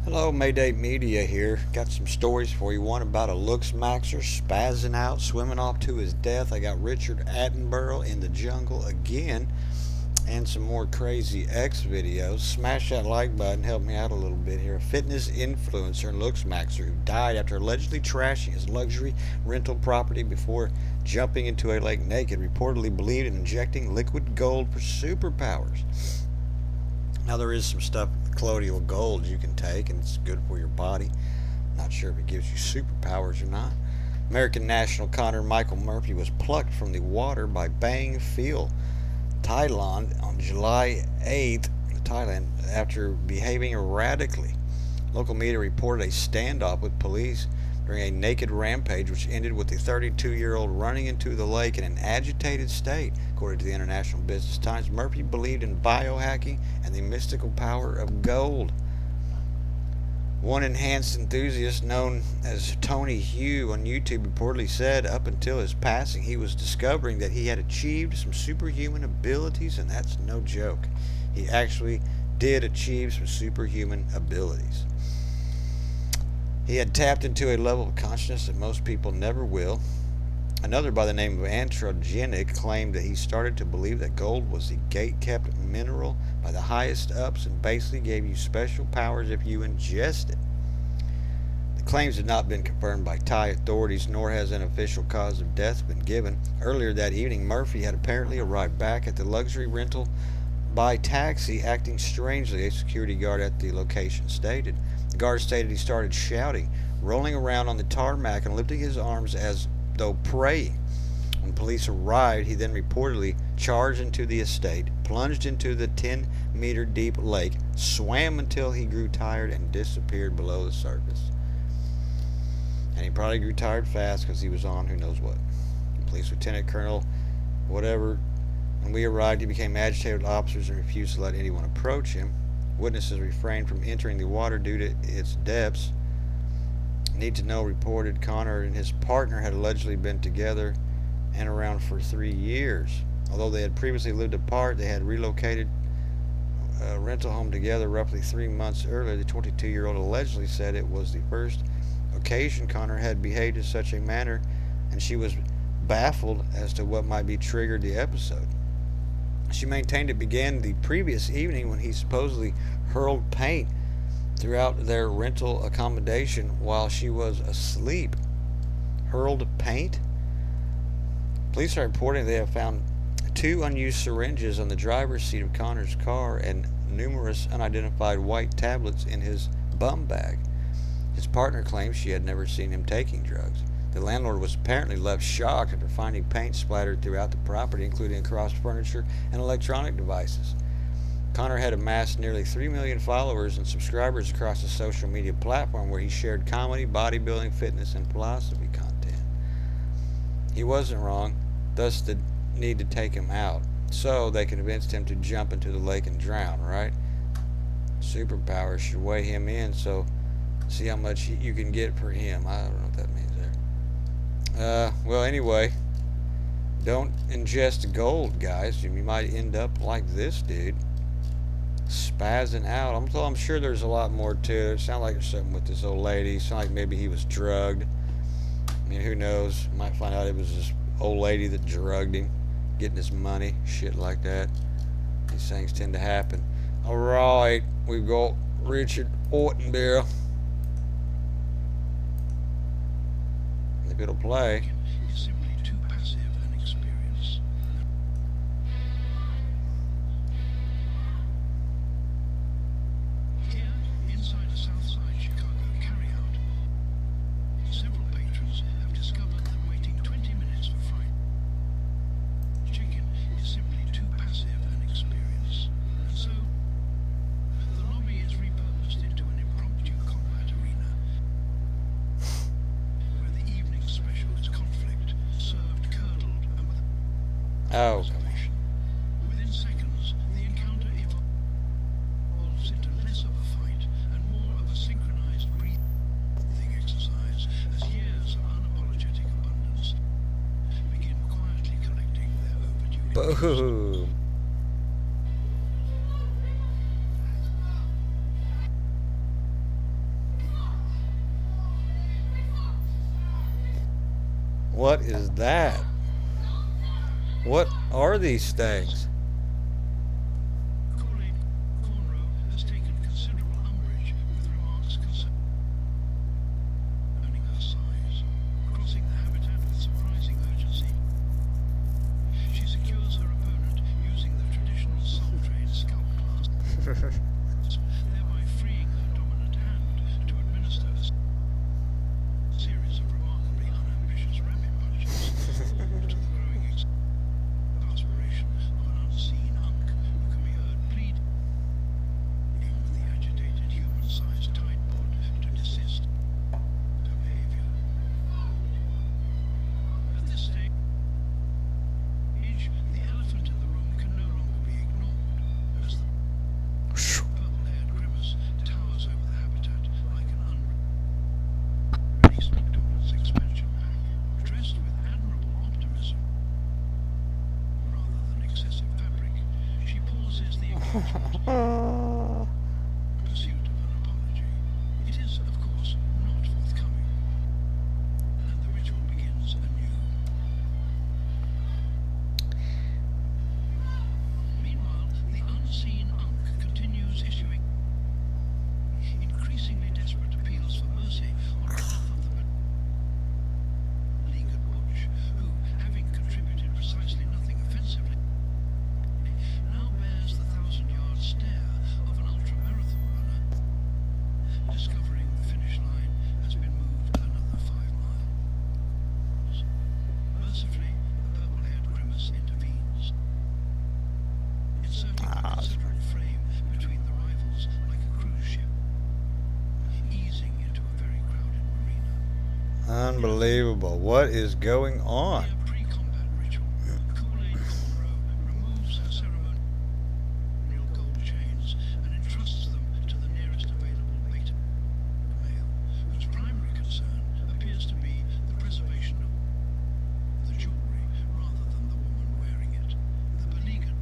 Hello, Mayday Media here. Got some stories for you. One about a Looksmaxxer spazzing out, swimming off to his death. I got Richard Attenborough in the jungle again, and some more crazy X videos. Smash that like button, help me out a little bit here. A fitness influencer and Looksmaxxer who died after allegedly trashing his luxury rental property before jumping into a lake naked, reportedly believed in injecting liquid gold for superpowers. Now there is some stuff with colloidal gold you can take, and it's good for your body. Not sure if it gives you superpowers or not. American national conner Michael Murphy was plucked from the water by Bang Phli, Thailand, on July 8th, Thailand, after behaving erratically. Local media reported a standoff with police during a naked rampage which ended with the 32-year-old running into the lake in an agitated state. According to the International Business Times, Murphy believed in biohacking and the mystical power of gold. One enhanced enthusiast known as Tony Hugh on YouTube reportedly said up until his passing he was discovering that he had achieved some superhuman abilities, and that's no joke. He actually did achieve some superhuman abilities. He had tapped into a level of consciousness that most people never will. Another by the name of Androgenic claimed that he started to believe that gold was the gate-kept mineral by the highest ups and basically gave you special powers if you ingest it. The claims had not been confirmed by Thai authorities, nor has an official cause of death been given. Earlier that evening, Murphy had apparently arrived back at the luxury rental by taxi, acting strangely, a security guard at the location stated. The guard stated he started shouting, rolling around on the tarmac and lifting his arms as though praying. When police arrived, he then reportedly charged into the estate, plunged into the 10-meter deep lake, swam until he grew tired, and disappeared below the surface. And he probably grew tired fast because he was on who knows what. Police Lieutenant Colonel whatever. When we arrived, he became agitated with officers and refused to let anyone approach him. Witnesses refrained from entering the water due to its depths. Need to know reported Connor and his partner had allegedly been together and around for 3 years. Although they had previously lived apart, they had relocated a rental home together roughly 3 months earlier. The 22-year-old allegedly said it was the first occasion Connor had behaved in such a manner, and she was baffled as to what might be triggered the episode. She maintained it began the previous evening when he supposedly hurled paint throughout their rental accommodation while she was asleep. Hurled paint? Police are reporting they have found 2 unused syringes on the driver's seat of Connor's car and numerous unidentified white tablets in his bum bag. His partner claims she had never seen him taking drugs. The landlord was apparently left shocked after finding paint splattered throughout the property, including across furniture and electronic devices. Connor had amassed nearly 3 million followers and subscribers across the social media platform where he shared comedy, bodybuilding, fitness, and philosophy content. He wasn't wrong, thus the need to take him out. So they convinced him to jump into the lake and drown, right? Superpowers should weigh him in, so see how much you can get for him. I don't know what that means there. Well, anyway, don't ingest gold, guys. You might end up like this dude, spazzing out. I'm sure there's a lot more to it. It sounds like there's something with this old lady. It sounds like maybe he was drugged. I mean, who knows? Might find out it was this old lady that drugged him, getting his money, shit like that. These things tend to happen. All right, we've got Richard Attenborough. If it'll play. Is simply too passive an experience. Here, inside a Southside Chicago carryout, several patrons have discovered that waiting 20 minutes for fried chicken is simply too passive an experience. And so, the lobby is repurposed into an impromptu combat arena. Special is conflict, served curdled and with Oh. Within seconds, the encounter evolves into less of a fight and more of a synchronized breathing exercise as years of unapologetic abundance begin quietly collecting their overdue. Boom. What is that? What are these things? Kool-Aid Cornrow has taken considerable umbrage with remarks concerning her size, crossing the habitat with surprising urgency. She secures her opponent using the traditional soul trade scalp class, thereby freeing her dominant hand to administer a series of remarkably unambitious rapid punches, all to the growing exasperation of an unseen unk who can be heard pleading with the agitated human-sized Tide Pod to desist her behavior. At this stage, the elephant in the room can no longer be ignored, as the purple-haired grimace towers over the habitat like an unreleased McDonald's expansion pack, dressed with admirable optimism. Rather than excessive fabric, she pauses the engagement in pursuit of an apology. It is, of course, not forthcoming, and the ritual begins anew. Meanwhile, the unseen unk continues issuing increasingly desperate appeals for mercy on behalf of the beleaguered Butch, who, having contributed precisely nothing offensively, now bears the 1,000-yard stare of an ultramarathon runner, discovering the finish line has been moved another 5 miles. Mercifully, the purple-haired grimace intervenes, inserting the considerable frame between the rivals like a cruise ship, easing into a very crowded marina. Unbelievable. What is going on? In a pre-combat ritual, Kool-Aid Cornrow removes her ceremonial gold chains and entrusts them to the nearest available beta male, whose primary concern appears to be the preservation of the jewelry rather than the woman wearing it. The beleaguered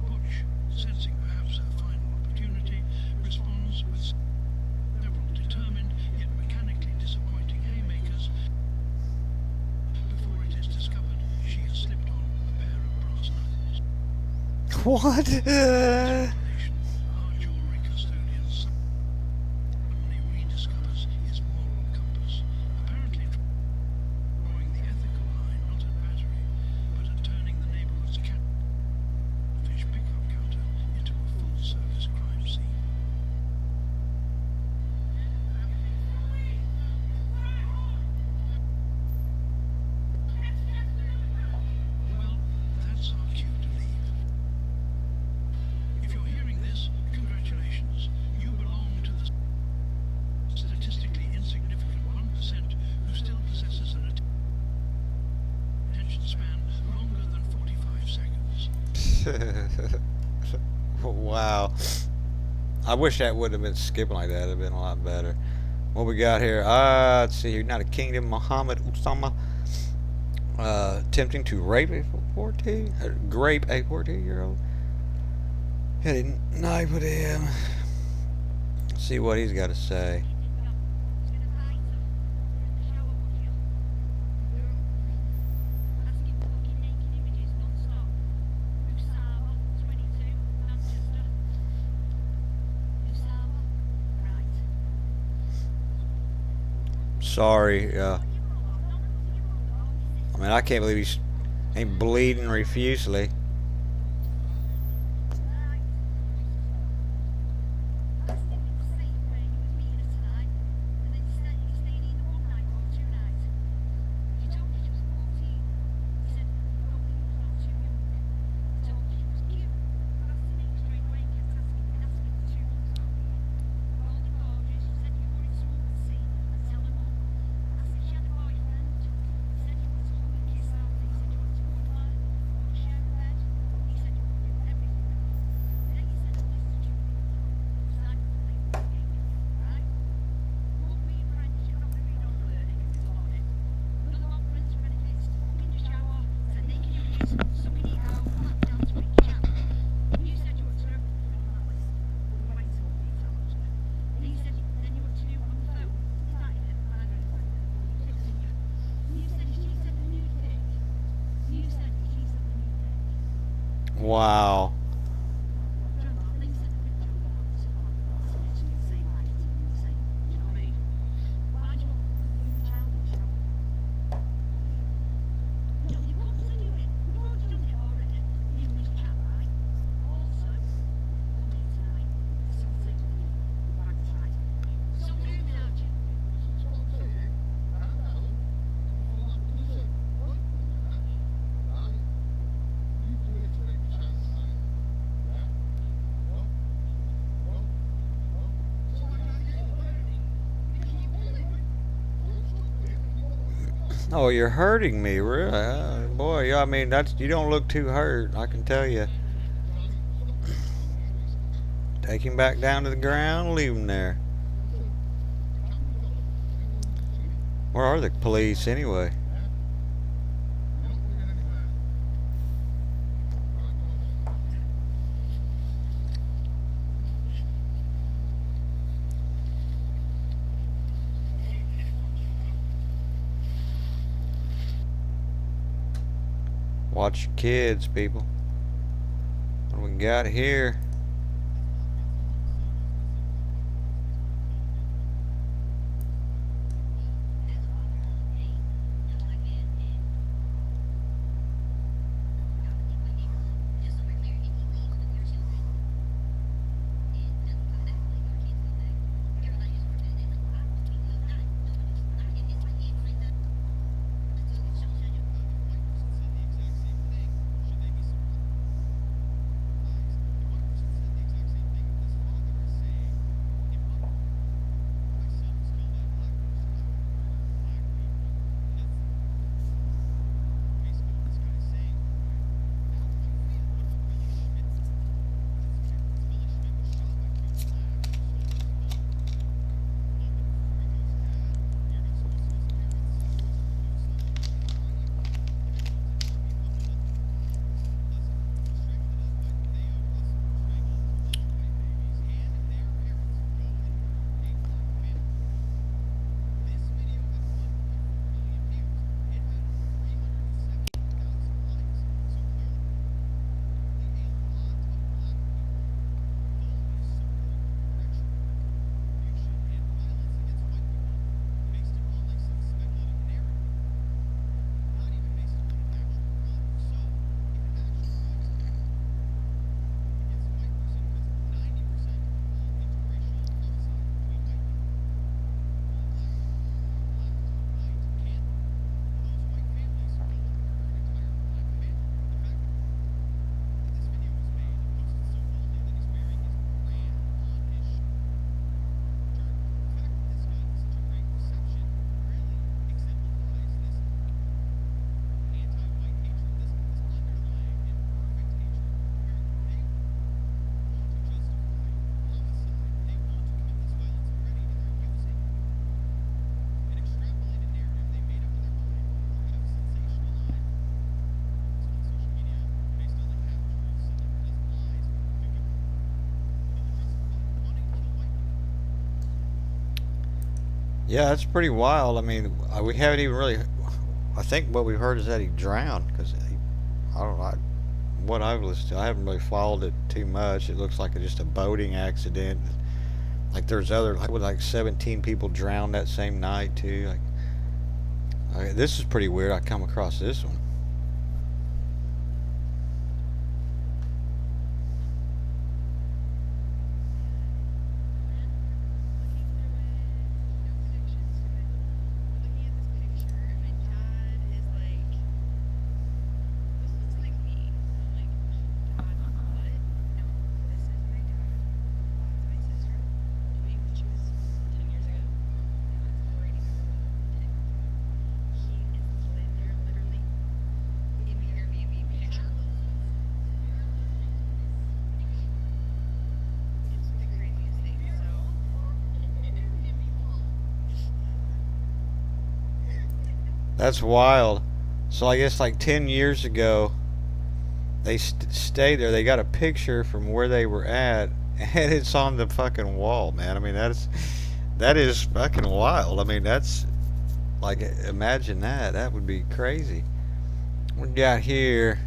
Butch, sensing perhaps her final opportunity, responds with several determined yet mechanically disappointing haymakers before it is discovered she has slipped on a pair of brass knuckles. What? Our jewelry custodian suddenly rediscovers his moral compass, apparently drawing the ethical line not at battery, but at turning the neighborhood's catfish pickup counter into a full-service crime scene. Well, that's our cue to leave. If you're hearing this, congratulations. You belong to the statistically insignificant 1% who still possesses an attention span longer than 45 seconds. Wow. I wish that would have been skipping like that. It would have been a lot better. What we got here? Let's see. United Kingdom, Mohammed Usama attempting to rape a 14-year-old. Had a knife with him. Let's see what he's got to say. Sorry. I mean, I can't believe he's ain't bleeding profusely. Wow. Oh, you're hurting me, really? Boy, yeah, I mean, that's you don't look too hurt. I can tell you. Take him back down to the ground. Leave him there. Where are the police anyway? Watch your kids, people. What do we got here? Yeah, that's pretty wild. I mean, we haven't even really. I think what we've heard is that he drowned because I don't know. What I've listened to, I haven't really followed it too much. It looks like just a boating accident. Like there's other, like with like 17 people drowned that same night too. This is pretty weird. I come across this one. That's wild. So I guess like 10 years ago, they stayed there. They got a picture from where they were at, and it's on the fucking wall, man. I mean, that is fucking wild. I mean, that's like imagine that. That would be crazy. We got here.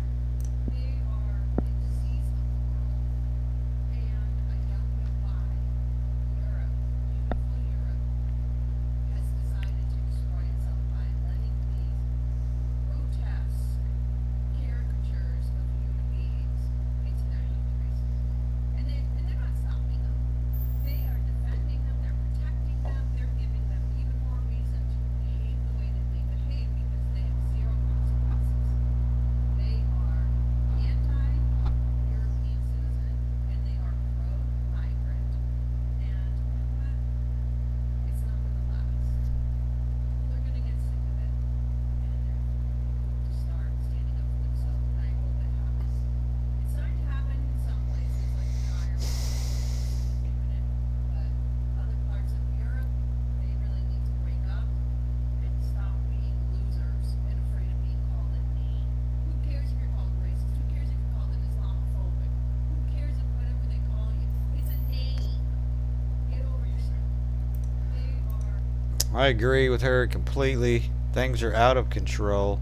I agree with her completely. Things are out of control,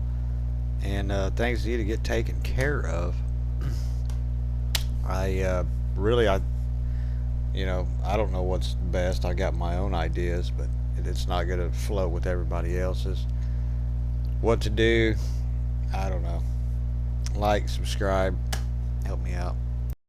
and things need to get taken care of. I really, I don't know what's best. I got my own ideas, but it's not going to float with everybody else's. What to do? I don't know. Like, subscribe, help me out.